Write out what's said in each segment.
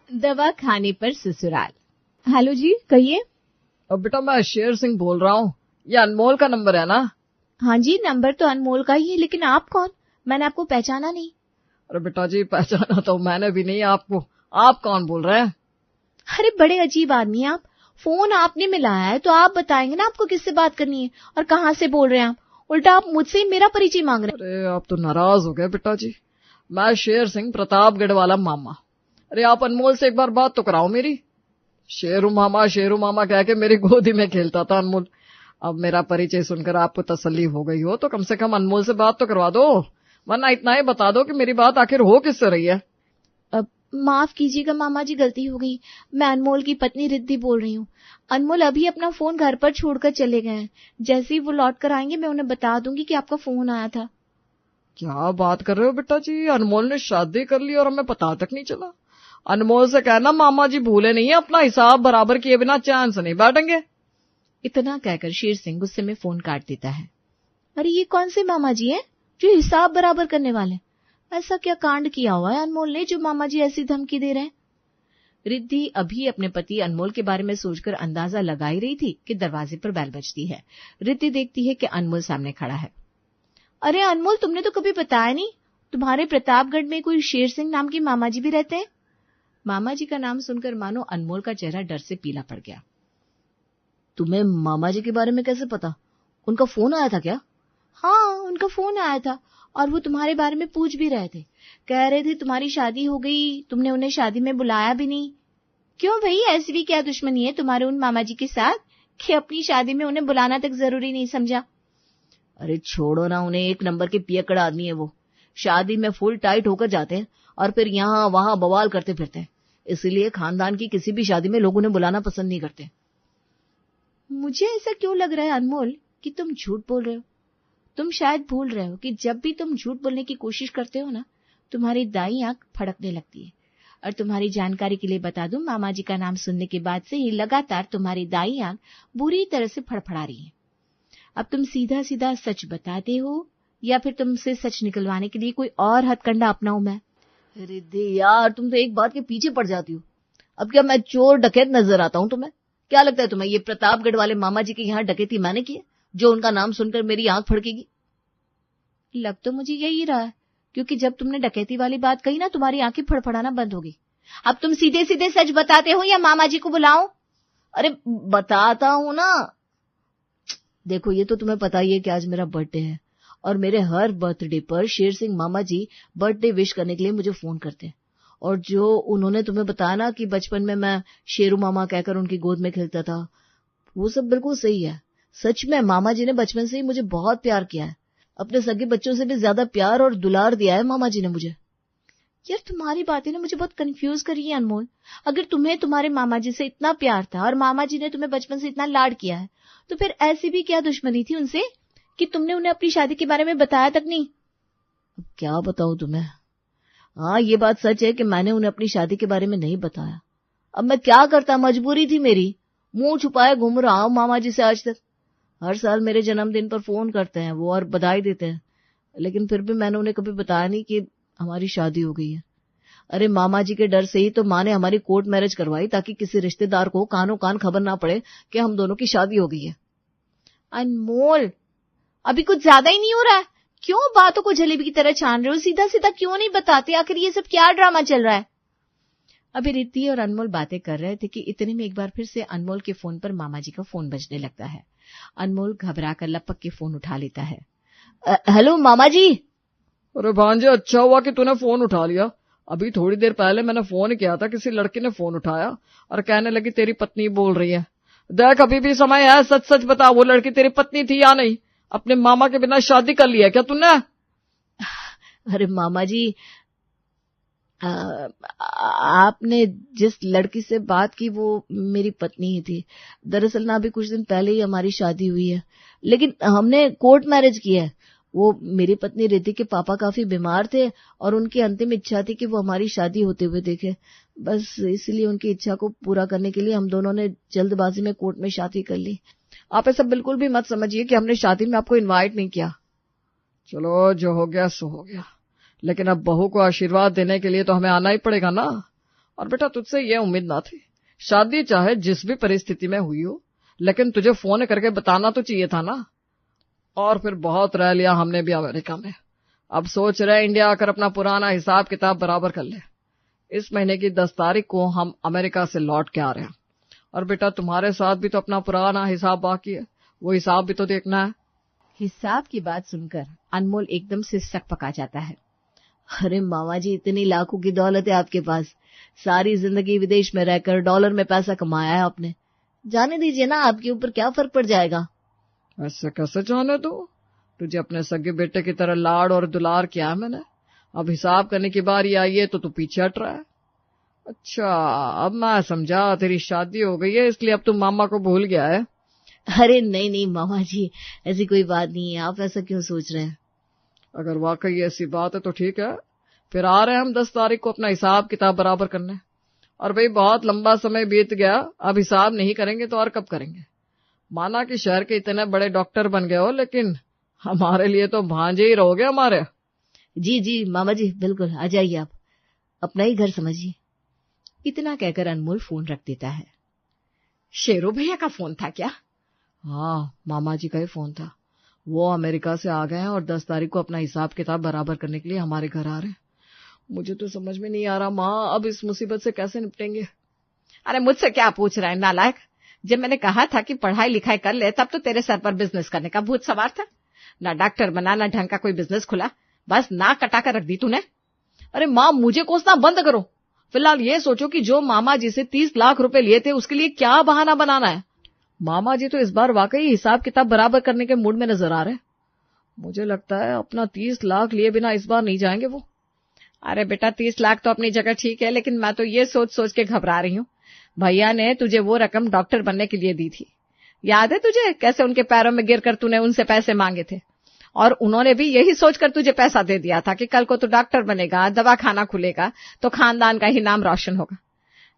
दवा खाने पर ससुराल। हेलो जी, कहिए। अब बेटा मैं शेर सिंह बोल रहा हूँ। ये अनमोल का नंबर है ना? हाँ जी, नंबर तो अनमोल का ही है, लेकिन आप कौन? मैंने आपको पहचाना नहीं। अरे बेटा जी, पहचाना तो मैंने भी नहीं आपको। आप कौन बोल रहे हैं? अरे बड़े अजीब आदमी आप। फोन आपने मिलाया है तो आप बताएंगे ना आपको किससे बात करनी है और कहाँ से बोल रहे हैं आप। उल्टा आप मुझसे ही मेरा परिचय मांग रहे हैं। अरे आप तो नाराज हो गए बेटा जी। मैं शेर सिंह, प्रतापगढ़ वाला मामा। अरे आप अनमोल से एक बार बात तो कराओ मेरी। शेरू मामा कह के मेरी गोदी में खेलता था अनमोल। अब मेरा परिचय सुनकर आपको तसल्ली हो गई हो तो कम से कम अनमोल से बात तो करवा दो, वरना इतना ही बता दो कि मेरी बात आखिर हो किससे रही है। अब माफ कीजिएगा मामा जी, गलती हो गई। मैं अनमोल की पत्नी रिद्धि बोल रही हूँ। अनमोल अभी अपना फोन घर पर छोड़कर चले गए हैं। जैसे ही वो लौट कर आएंगे मैं उन्हें बता दूंगी कि आपका फोन आया था। क्या बात कर रहे हो बेटा जी? अनमोल ने शादी कर ली और हमें पता तक नहीं चला। अनमोल से कहना मामा जी भूले नहीं है, अपना हिसाब बराबर किए बिना चैन से नहीं बैठेंगे। इतना कहकर शेर सिंह गुस्से में फोन काट देता है। अरे ये कौन से मामा जी हैं जो हिसाब बराबर करने वाले? ऐसा क्या कांड किया हुआ है अनमोल ने जो मामा जी ऐसी धमकी दे रहे हैं? रिद्धि अभी अपने पति अनमोल के बारे में सोचकर अंदाजा लगा ही रही थी कि दरवाजे पर बेल बजती है। रिद्धि देखती है कि अनमोल सामने खड़ा है। अरे अनमोल, तुमने तो कभी बताया नहीं, तुम्हारे प्रतापगढ़ में कोई शेर सिंह नाम के मामा जी भी रहते हैं? मामा जी का नाम सुनकर मानो अनमोल का चेहरा डर से पीला पड़ गया। तुम्हें मामा जी के बारे में कैसे पता? उनका फोन आया था क्या? हाँ, उनका फोन आया था और वो तुम्हारे बारे में पूछ भी रहे थे। कह रहे थे तुम्हारी शादी हो गई, तुमने उन्हें शादी में बुलाया भी नहीं। क्यों भाई, ऐसी भी क्या दुश्मनी है तुम्हारे उन मामा जी के साथ कि अपनी शादी में उन्हें बुलाना तक जरूरी नहीं समझा? अरे छोड़ो ना उन्हें, एक नंबर के पियक्कड़ आदमी है वो। शादी में फुल टाइट होकर जाते हैं और फिर यहाँ वहां बवाल करते फिरते हैं। इसीलिए खानदान की किसी भी शादी में लोग उन्हें बुलाना पसंद नहीं करते। मुझे ऐसा क्यों लग रहा है अनमोल कि तुम झूठ बोल रहे हो। तुम शायद भूल रहे हो कि जब भी तुम झूठ बोलने की कोशिश करते हो ना, तुम्हारी दाई आंख फड़कने लगती है। और तुम्हारी जानकारी के लिए बता दूं, मामा जी का नाम सुनने के बाद से ही लगातार तुम्हारी दाई आंख बुरी तरह से फड़फड़ा रही है। अब तुम सीधा सीधा सच बताते हो या फिर तुमसे सच निकलवाने के लिए कोई और हथकंडा अपनाऊं मैं? रिद्धि यार, तुम तो एक बात के पीछे पड़ जाती हो। अब क्या मैं चोर डकैत नजर आता हूं तुम्हें? क्या लगता है तुम्हें ये प्रतापगढ़ वाले मामा जी के यहाँ डकैती मैंने की है जो उनका नाम सुनकर मेरी आंख फड़केगी? लग तो मुझे यही रहा है, क्योंकि जब तुमने डकैती वाली बात कही ना, तुम्हारी आंखें फड़फड़ाना बंद हो गई। अब तुम सीधे सीधे सच बताते हो या मामा जी को बुलाओ? अरे बताता हूं ना। देखो, ये तो तुम्हें पता ही है कि आज मेरा बर्थडे है और मेरे हर बर्थडे पर शेर सिंह मामा जी बर्थडे विश करने के लिए मुझे फोन करते हैं। और जो उन्होंने तुम्हें बताया ना कि बचपन में मैं शेरू मामा कहकर उनकी गोद में खेलता था, वो सब बिल्कुल सही है। सच में मामा जी ने बचपन से ही मुझे बहुत प्यार किया है। अपने सगे बच्चों से भी ज्यादा प्यार और दुलार दिया है मामा जी ने मुझे। यार, तुम्हारी बातें ना मुझे बहुत कंफ्यूज करी है अनमोल। अगर तुम्हें तुम्हारे मामा जी से इतना प्यार था और मामा जी ने तुम्हें बचपन से इतना लाड किया है, तो फिर ऐसी भी क्या दुश्मनी थी उनसे कि तुमने उन्हें अपनी शादी के बारे में बताया तक नहीं? क्या बताऊं तुम्हें। हाँ, ये बात सच है कि मैंने उन्हें अपनी शादी के बारे में नहीं बताया। अब मैं क्या करता, मजबूरी थी मेरी। मुंह छुपाए घूम रहा हूं मामा जी से आज तक। हर साल मेरे जन्मदिन पर फोन करते हैं वो और बधाई देते हैं, लेकिन फिर भी मैंने उन्हें कभी बताया नहीं कि हमारी शादी हो गई है। अरे मामा जी के डर से ही तो माँ ने हमारी कोर्ट मैरिज करवाई, ताकि किसी रिश्तेदार को कानों कान खबर ना पड़े कि हम दोनों की शादी हो गई है। अनमोल, अभी कुछ ज्यादा ही नहीं हो रहा है? क्यों बातों को जलेबी की तरह छान रहे हो? सीधा सीधा क्यों नहीं बताते? आखिर ये सब क्या ड्रामा चल रहा है? अभी रिद्धि और अनमोल बातें कर रहे थे कि इतने में एक बार फिर से अनमोल के फोन पर मामा जी का फोन बजने लगता है। अनमोल घबराकर लपक के फोन उठा लेता है। हेलो मामा जी। अरे भांजे, अच्छा हुआ कि तूने फोन उठा लिया। अभी थोड़ी देर पहले मैंने फोन किया था, किसी लड़की ने फोन उठाया और कहने लगी तेरी पत्नी बोल रही है। देख, अभी भी समय है, सच सच बता, वो लड़की तेरी पत्नी थी या नहीं? अपने मामा के बिना शादी कर ली है क्या तूने? अरे मामा जी, आपने जिस लड़की से बात की वो मेरी पत्नी ही थी। दरअसल ना अभी कुछ दिन पहले ही हमारी शादी हुई है, लेकिन हमने कोर्ट मैरिज की है। वो मेरी पत्नी रिद्धि के पापा काफी बीमार थे और उनकी अंतिम इच्छा थी कि वो हमारी शादी होते हुए देखे। बस इसलिए उनकी इच्छा को पूरा करने के लिए हम दोनों ने जल्दबाजी में कोर्ट में शादी कर ली। आप ऐसा बिल्कुल भी मत समझिए कि हमने शादी में आपको इनवाइट नहीं किया। चलो, जो हो गया सो हो गया, लेकिन अब बहू को आशीर्वाद देने के लिए तो हमें आना ही पड़ेगा ना। और बेटा तुझसे ये उम्मीद ना थी। शादी चाहे जिस भी परिस्थिति में हुई हो, लेकिन तुझे फोन करके बताना तो चाहिए था ना। और फिर बहुत रह लिया हमने भी अमेरिका में, अब सोच रहे इंडिया आकर अपना पुराना हिसाब किताब बराबर कर ले। इस महीने की 10 तारीख को हम अमेरिका से लौट के आ रहे हैं। और बेटा तुम्हारे साथ भी तो अपना पुराना हिसाब बाकी है, वो हिसाब भी तो देखना है। हिसाब की बात सुनकर अनमोल एकदम से सक पका जाता है। अरे मामा जी, इतनी लाखों की दौलत है आपके पास, सारी जिंदगी विदेश में रहकर डॉलर में पैसा कमाया है आपने, जाने दीजिए ना, आपके ऊपर क्या फर्क पड़ जाएगा। ऐसे कैसे जाने दो, तुझे अपने सगे बेटे की तरह लाड़ और दुलार किया है मैंने। अब हिसाब करने की बारी आई है तो तू पीछे हट रहा है। अच्छा, अब मैं समझा, तेरी शादी हो गई है इसलिए अब तू मामा को भूल गया है। अरे नहीं नहीं मामा जी, ऐसी कोई बात नहीं है, आप ऐसा क्यों सोच रहे हैं। अगर वाकई ऐसी बात है तो ठीक है, फिर आ रहे हैं हम 10 तारीख को अपना हिसाब किताब बराबर करने। और भाई बहुत लंबा समय बीत गया, अब हिसाब नहीं करेंगे तो और कब करेंगे। माना कि शहर के इतने बड़े डॉक्टर बन गए हो, लेकिन हमारे लिए तो भांजे ही रहोगे हमारे। जी जी मामा जी, बिल्कुल आ जाइए, आप अपना ही घर समझिए। इतना कहकर अनमोल फोन रख देता है। शेरू भैया का फोन था क्या? हाँ, मामा जी का ही फोन था। वो अमेरिका से आ गए हैं और 10 तारीख को अपना हिसाब किताब बराबर करने के लिए हमारे घर आ रहे हैं। मुझे तो समझ में नहीं आ रहा माँ, अब इस मुसीबत से कैसे निपटेंगे। अरे मुझसे क्या पूछ रहा है नालायक, जब मैंने कहा था कि पढ़ाई लिखाई कर ले तब तो तेरे सर पर बिजनेस करने का भूत सवार था। ना डॉक्टर बना, ना ढंग का कोई बिजनेस खुला, बस नाक कटा कर रख दी तूने। अरे माँ, मुझे कोसना बंद करो। फिलहाल ये सोचो कि जो मामा जी से 30 लाख रुपए लिए थे उसके लिए क्या बहाना बनाना है। मामा जी तो इस बार वाकई हिसाब किताब बराबर करने के मूड में नजर आ रहे हैं। मुझे लगता है अपना 30 लाख लिए बिना इस बार नहीं जाएंगे वो। अरे बेटा 30 लाख तो अपनी जगह ठीक है, लेकिन मैं तो ये सोच सोच के घबरा रही हूँ। भैया ने तुझे वो रकम डॉक्टर बनने के लिए दी थी, याद है तुझे कैसे उनके पैरों में गिरकर तूने उनसे पैसे मांगे थे, और उन्होंने भी यही सोचकर तुझे पैसा दे दिया था कि कल को तू डॉक्टर बनेगा, दवाखाना खुलेगा तो खानदान का ही नाम रोशन होगा।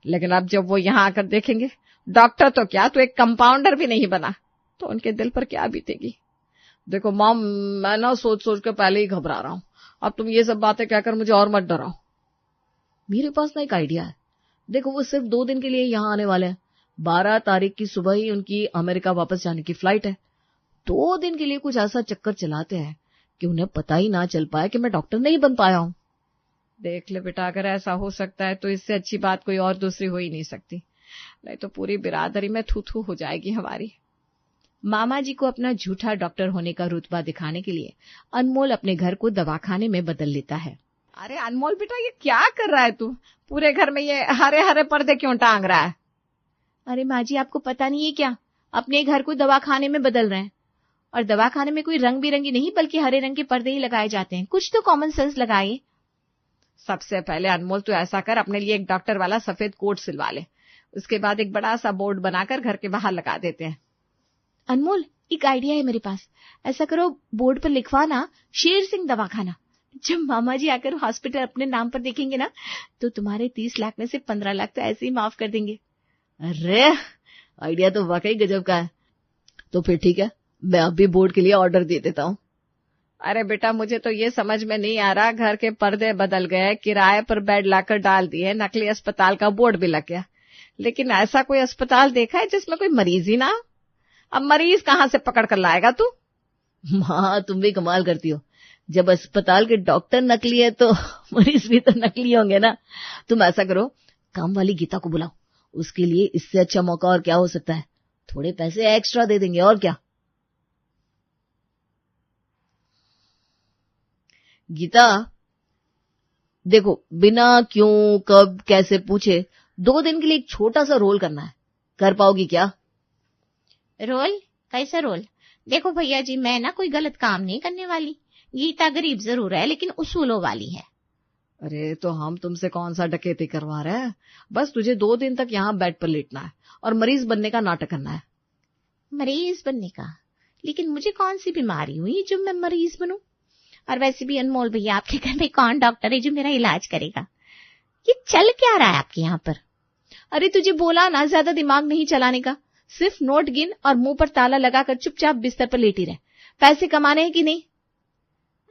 लेकिन अब जब वो यहाँ आकर देखेंगे डॉक्टर तो क्या, तू एक कंपाउंडर भी नहीं बना, तो उनके दिल पर क्या बीतेगी। देखो माँ, मैं ना सोच सोच कर पहले ही घबरा रहा हूँ, अब तुम ये सब बातें कहकर मुझे और मत डराओ। मेरे पास ना एक आइडिया है। देखो वो सिर्फ 2 दिन के लिए यहाँ आने वाले हैं, 12 तारीख की सुबह ही उनकी अमेरिका वापस जाने की फ्लाइट है। 2 दिन के लिए कुछ ऐसा चक्कर चलाते हैं कि उन्हें पता ही ना चल पाए कि मैं डॉक्टर नहीं बन पाया हूँ। देख ले बेटा, अगर ऐसा हो सकता है तो इससे अच्छी बात कोई और दूसरी हो ही नहीं सकती, नहीं तो पूरी बिरादरी में थू थू हो जाएगी हमारी। मामा जी को अपना झूठा डॉक्टर होने का रुतबा दिखाने के लिए अनमोल अपने घर को दवाखाने में बदल लेता है। अरे अनमोल बेटा, ये क्या कर रहा है तू? पूरे घर में ये हरे हरे पर्दे क्यों टांग रहा है? अरे माँ जी, आपको पता नहीं है क्या, अपने घर को दवाखाने में बदल रहे हैं। और दवाखाने में कोई रंग बिरंगी नहीं बल्कि हरे रंग के पर्दे ही लगाए जाते हैं, कुछ तो कॉमन सेंस लगाइए। सबसे पहले अनमोल तू ऐसा कर, अपने लिए एक डॉक्टर वाला सफेद कोट सिलवा ले, उसके बाद एक बड़ा सा बोर्ड बनाकर घर के बाहर लगा देते हैं। अनमोल, एक आइडिया है मेरे पास, ऐसा करो बोर्ड पर लिखवाना शेर सिंह दवाखाना। जब मामा जी आकर हॉस्पिटल अपने नाम पर देखेंगे ना, तो तुम्हारे 30 लाख में से 15 लाख तो ऐसे ही माफ कर देंगे। अरे आइडिया तो वाकई गजब का है। तो फिर ठीक है, मैं अभी बोर्ड के लिए ऑर्डर दे देता हूँ। अरे बेटा, मुझे तो ये समझ में नहीं आ रहा, घर के पर्दे बदल गए, किराए पर बेड लाकर डाल दिए, नकली अस्पताल का बोर्ड भी लग गया, लेकिन ऐसा कोई अस्पताल देखा है जिसमें कोई मरीज ही ना? अब मरीज कहाँ से पकड़ कर लाएगा तू? माँ, तुम भी कमाल करती हो, जब अस्पताल के डॉक्टर नकली है तो मरीज भी तो नकली होंगे ना। तुम ऐसा करो, काम वाली गीता को बुलाओ, उसके लिए इससे अच्छा मौका और क्या हो सकता है। थोड़े पैसे एक्स्ट्रा दे देंगे और क्या। गीता, देखो बिना क्यों कब कैसे पूछे 2 दिन के लिए एक छोटा सा रोल करना है, कर पाओगी क्या? रोल? कैसा रोल? देखो भैया जी, मैं ना कोई गलत काम नहीं करने वाली, गीता गरीब जरूर है लेकिन उसूलों वाली है। अरे तो हम तुमसे कौन सा डकैती करवा रहे हैं, बस तुझे 2 दिन तक यहाँ बेड पर लेटना है और मरीज बनने का नाटक करना है। मरीज बनने का? लेकिन मुझे कौन सी बीमारी हुई जो मैं मरीज बनूं? और वैसे भी अनमोल भैया, आपके घर में कौन डॉक्टर है जो मेरा इलाज करेगा? ये चल क्या रहा है आपके यहाँ पर? अरे तुझे बोला ना ज्यादा दिमाग नहीं चलाने का, सिर्फ नोट गिन और मुंह पर ताला लगाकर चुपचाप बिस्तर पर लेटी रहे। पैसे कमाने हैं कि नहीं?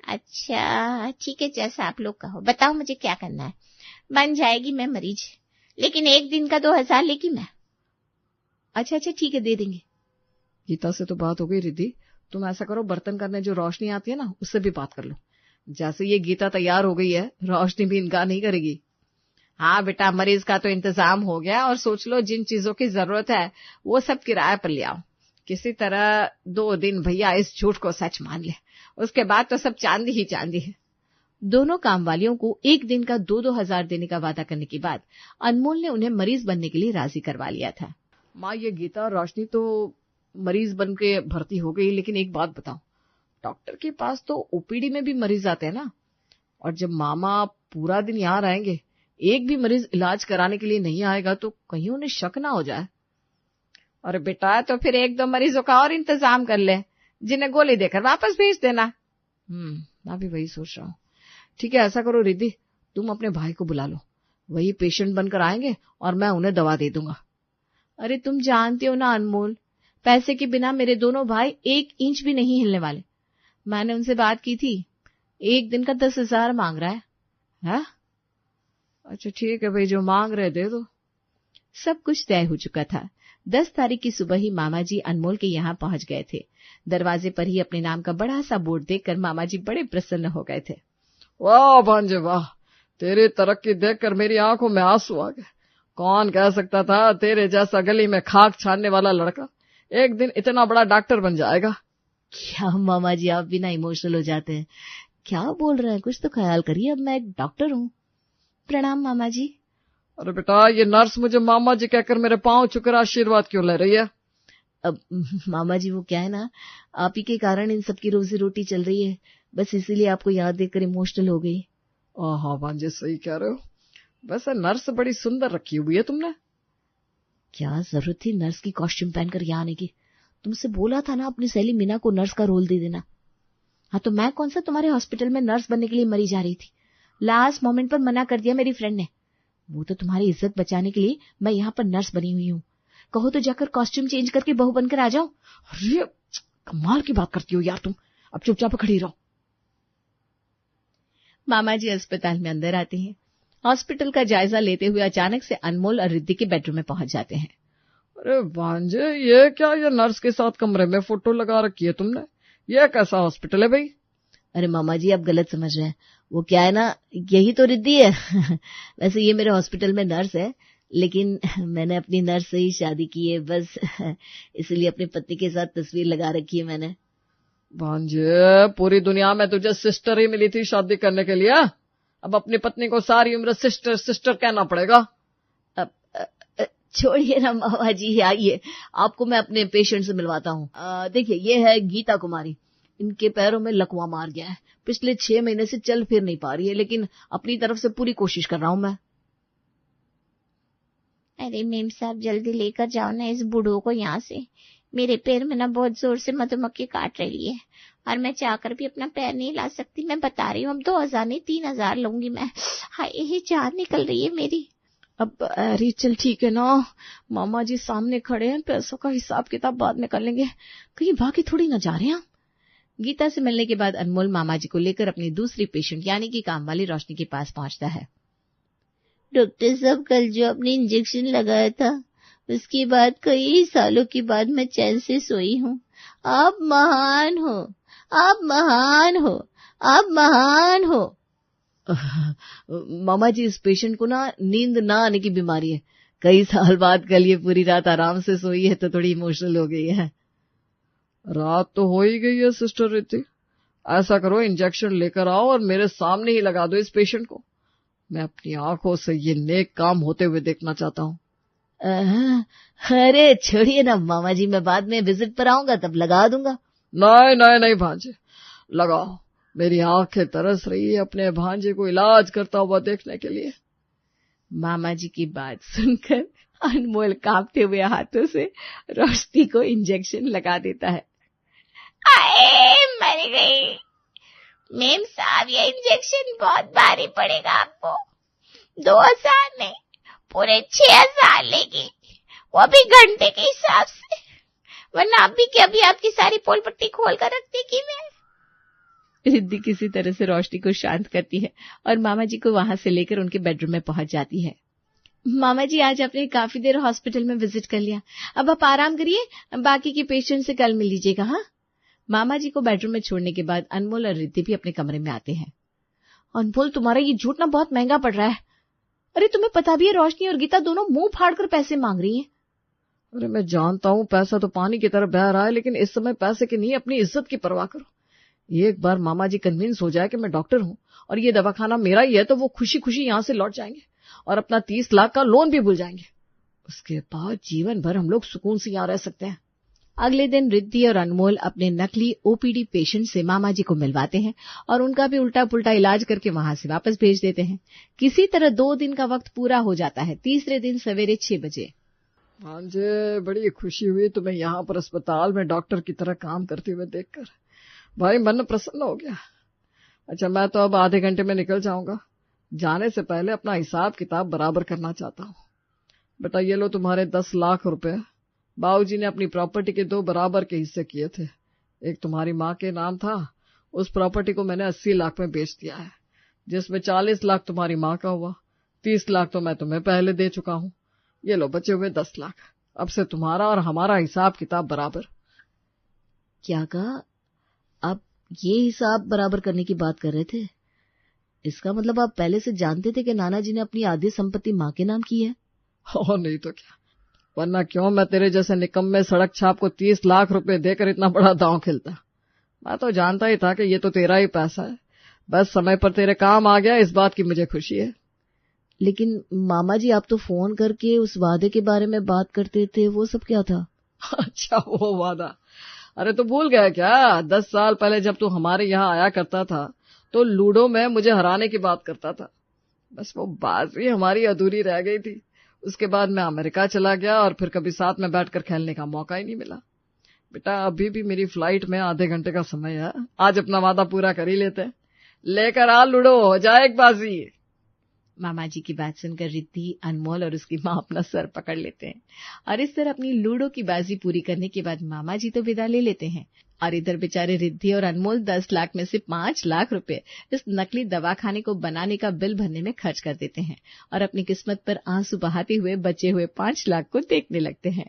अच्छा ठीक है, जैसा आप लोग कहो, बताओ मुझे क्या करना है। बन जाएगी मैं मरीज, लेकिन एक दिन का 2,000 लेगी मैं। अच्छा ठीक है, दे देंगे। गीता से तो बात हो गई रिद्धि, तुम ऐसा करो, बर्तन करने जो रोशनी आती है ना, उससे भी बात कर लो। जैसे ये गीता तैयार हो गई है, रोशनी भी इनकार नहीं करेगी। हाँ बेटा, मरीज का तो इंतजाम हो गया, और सोच लो जिन चीजों की जरूरत है वो सब किराए पर ले आओ। किसी तरह 2 दिन भैया इस झूठ को सच मान ले, उसके बाद तो सब चांदी ही चांदी है। दोनों काम वालियों को एक दिन का 2-2 हजार देने का वादा करने के बाद अनमोल ने उन्हें मरीज बनने के लिए राजी करवा लिया था। माँ, ये गीता और रोशनी तो मरीज बन के भर्ती हो गई, लेकिन एक बात बताओ, डॉक्टर के पास तो ओपीडी में भी मरीज आते हैं ना, और जब मामा पूरा दिन यहाँ रहेंगे, एक भी मरीज इलाज कराने के लिए नहीं आएगा तो कहीं उन्हें शक ना हो जाए। और बेटा तो फिर 1-2 मरीजों का और इंतजाम कर ले, जिन्हें गोली देकर वापस भेज देना। मैं भी वही सोच रहा हूँ। ठीक है, ऐसा करो रिद्धि, तुम अपने भाई को बुला लो, वही पेशेंट बनकर आएंगे और मैं उन्हें दवा दे दूंगा। अरे तुम जानते हो ना अनमोल, पैसे के बिना मेरे दोनों भाई 1 इंच भी नहीं हिलने वाले। मैंने उनसे बात की थी, एक दिन का 10,000 मांग रहा है। अच्छा ठीक है भाई, जो मांग रहे दे दो। सब कुछ तय हो चुका था। 10 तारीख की सुबह ही मामा जी अनमोल के यहाँ पहुंच गए थे। दरवाजे पर ही अपने नाम का बड़ा सा बोर्ड देखकर मामा जी बड़े प्रसन्न हो गए थे। वाह भांजे वाह, तेरी तरक्की देखकर मेरी आंखों में आंसू आ गए। कौन कह सकता था तेरे जैसा गली में खाक छानने वाला लड़का एक दिन इतना बड़ा डॉक्टर बन जाएगा। क्या मामा जी, आप बिना इमोशनल हो जाते हैं। क्या बोल रहे हैं, कुछ तो ख्याल करिए, अब मैं एक डॉक्टर हूँ। प्रणाम मामा जी। अरे बेटा, ये नर्स मुझे मामा जी कहकर मेरे पांव छूकर आशीर्वाद क्यों ले रही है? अब मामा जी, वो क्या है ना, आप ही के कारण इन सबकी रोजी रोटी चल रही है, बस इसीलिए आपको याद देखकर इमोशनल हो गई। हाँ भांजे, सही कह रहे हो। वैसे नर्स बड़ी सुंदर रखी हुई है तुमने। क्या जरूरत थी नर्स की कॉस्ट्यूम पहनकर यहाँ आने की? तुमसे बोला था ना अपनी सहेली मीना को नर्स का रोल दे देना। हाँ तो मैं कौन सा तुम्हारे हॉस्पिटल में नर्स बनने के लिए मरी जा रही थी। लास्ट मोमेंट पर मना कर दिया मेरी फ्रेंड ने। वो तो तुम्हारी इज्जत बचाने के लिए मैं यहाँ पर नर्स बनी हुई हूँ। कहो तो जाकर कॉस्ट्यूम चेंज करके बहू बनकर आ जाओ। अरे कमाल की बात करती हो यार तुम, अब चुपचाप खड़ी रहो। मामा जी अस्पताल में अंदर आते हैं। हॉस्पिटल का जायजा लेते हुए अचानक से अनमोल और रिद्धि के बेडरूम में पहुंच जाते हैं। अरे भांजे, ये क्या, ये नर्स के साथ कमरे में फोटो लगा रखी है तुमने? ये कैसा हॉस्पिटल है भाई? अरे मामा जी, आप गलत समझ रहे हैं। वो क्या है ना, यही तो रिद्धि है। वैसे ये मेरे हॉस्पिटल में नर्स है, लेकिन मैंने अपनी नर्स से ही शादी की है, बस इसलिए अपनी पत्नी के साथ तस्वीर लगा रखी है मैंने। भांजे, पूरी दुनिया में तुझे सिस्टर ही मिली थी शादी करने के लिए, अब अपनी पत्नी को सारी उम्र सिस्टर सिस्टर कहना पड़ेगा। छोड़िए ना मामा जी, आइए आपको मैं अपने पेशेंट से मिलवाता हूँ। देखिए, ये है गीता कुमारी। इनके पैरों में लकवा मार गया है, पिछले 6 महीने से चल फिर नहीं पा रही है, लेकिन अपनी तरफ से पूरी कोशिश कर रहा हूँ मैं। अरे मेम साहब, जल्दी लेकर जाओ ना इस बूढ़ो को यहाँ से। मेरे पैर में ना बहुत जोर से मधुमक्खी काट रही है, और मैं चाहकर भी अपना पैर नहीं ला सकती। मैं बता रही हूँ, अब 2,000 नहीं 3,000 लूंगी मैं। हाय, ये जान निकल रही है मेरी। अब अरे चल ठीक है ना, मामा जी सामने खड़े हैं, पैसों का हिसाब किताब बाद में कर लेंगे, कहीं बाकी थोड़ी ना जा रहे हैं। गीता से मिलने के बाद अनमोल मामा जी को लेकर अपनी दूसरी पेशेंट यानी कि काम वाली रोशनी के पास पहुंचता है। डॉक्टर साहब, कल जो आपने इंजेक्शन लगाया था, उसके बाद कई सालों के बाद मैं चैन से सोई हूँ। आप महान हो, आप महान हो, आप महान हो। मामा जी, इस पेशेंट को ना नींद ना आने की बीमारी है। कई साल बाद कल ये पूरी रात आराम से सोई है तो थोड़ी इमोशनल हो गई है। रात तो हो ही गई है सिस्टर रिद्धि, ऐसा करो, इंजेक्शन लेकर आओ और मेरे सामने ही लगा दो इस पेशेंट को। मैं अपनी आंखों से ये नेक काम होते हुए देखना चाहता हूँ। अरे छोड़िए ना मामा जी, मैं बाद में विजिट पर आऊंगा तब लगा दूंगा। नहीं नहीं नहीं भांजे, लगाओ, मेरी आंखें तरस रही है अपने भांजे को इलाज करता हुआ देखने के लिए। मामा जी की बात सुनकर अनमोल कांपते हुए हाथों से रोशनी को इंजेक्शन लगा देता है। आए, मर गई। मेम साहब, ये इंजेक्शन बहुत भारी पड़ेगा आपको। 2,000 नहीं, पूरे 6,000 लेगी, वो भी घंटे के हिसाब से, वरना आप भी क्या, अभी आपकी सारी पोल पट्टी खोल कर रख देगी मैं। रिद्धि किसी तरह से रोशनी को शांत करती है और मामा जी को वहां से लेकर उनके बेडरूम में पहुंच जाती है। मामा जी आज आपने काफी देर हॉस्पिटल में विजिट कर लिया, अब आप आराम करिए, बाकी के पेशेंट से कल मिल लीजिएगा। हाँ। मामा जी को बेडरूम में छोड़ने के बाद अनमोल और रिद्धि भी अपने कमरे में आते हैं। अनमोल, तुम्हारा ये झूठ ना बहुत महंगा पड़ रहा है। अरे तुम्हें पता भी है रोशनी और गीता दोनों मुंह फाड़कर पैसे मांग रही हैं। अरे मैं जानता हूँ पैसा तो पानी की तरह बह रहा है, लेकिन इस समय पैसे की नहीं, अपनी इज्जत की परवाह करो। एक बार मामा जी कन्विंस हो जाए कि मैं डॉक्टर हूँ और ये दवाखाना मेरा ही है, तो वो खुशी खुशी यहाँ से लौट जाएंगे और अपना 30 लाख का लोन भी भूल जाएंगे। उसके बाद जीवन भर हम लोग सुकून से यहाँ रह सकते हैं। अगले दिन रिद्धि और अनमोल अपने नकली ओपीडी पेशेंट से मामा जी को मिलवाते हैं और उनका भी उल्टा पुल्टा इलाज करके वहां से वापस भेज देते हैं। किसी तरह 2 दिन का वक्त पूरा हो जाता है। तीसरे दिन सवेरे 6 बजे। मुझे बड़ी खुशी हुई तुम्हें यहाँ पर अस्पताल में डॉक्टर की तरह काम करते हुए देखकर। भाई मन प्रसन्न हो गया। अच्छा, मैं तो अब आधे घंटे में निकल जाऊंगा। जाने से पहले अपना हिसाब किताब बराबर करना चाहता हूँ। बेटा ये लो तुम्हारे 10 लाख रुपए। बाबूजी ने अपनी प्रॉपर्टी के 2 बराबर के हिस्से किए थे। एक तुम्हारी माँ के नाम था, उस प्रॉपर्टी को मैंने 80 लाख में बेच दिया है, जिसमें 40 लाख तुम्हारी माँ का हुआ। 30 लाख तो मैं तुम्हें पहले दे चुका हूँ। ये लो बचे हुए 10 लाख। अब से तुम्हारा और हमारा हिसाब किताब बराबर। क्या कहा? आप ये हिसाब बराबर करने की बात कर रहे थे? इसका मतलब आप पहले से जानते थे कि नाना जी ने अपनी आधी संपत्ति माँ के नाम की है? और नहीं तो क्या, वरना क्यों मैं तेरे जैसे निकम्मे सड़क छाप को 30 लाख रुपए देकर इतना बड़ा दांव खेलता। मैं तो जानता ही था कि ये तो तेरा ही पैसा है, बस समय पर तेरे काम आ गया, इस बात की मुझे खुशी है। लेकिन मामा जी आप तो फोन करके उस वादे के बारे में बात करते थे, वो सब क्या था? अच्छा वो वादा, अरे तो भूल गया क्या? 10 साल पहले जब तू हमारे यहाँ आया करता था तो लूडो में मुझे हराने की बात करता था। बस वो बाजी हमारी अधूरी रह गई थी। उसके बाद मैं अमेरिका चला गया और फिर कभी साथ में बैठकर खेलने का मौका ही नहीं मिला। बेटा अभी भी मेरी फ्लाइट में आधे घंटे का समय है, आज अपना वादा पूरा कर ही लेते हैं। लेकर आ लूडो, हो जाए एक बाजी। मामा जी की बात सुनकर रिद्धि, अनमोल और उसकी माँ अपना सर पकड़ लेते हैं और इस तरह अपनी लूडो की बाजी पूरी करने के बाद मामा जी तो विदा ले लेते हैं और इधर बेचारे रिद्धि और अनमोल 10 लाख में से 5 लाख रुपए इस नकली दवाखाने को बनाने का बिल भरने में खर्च कर देते हैं और अपनी किस्मत पर आंसू बहाते हुए बचे हुए 5 लाख को देखने लगते हैं।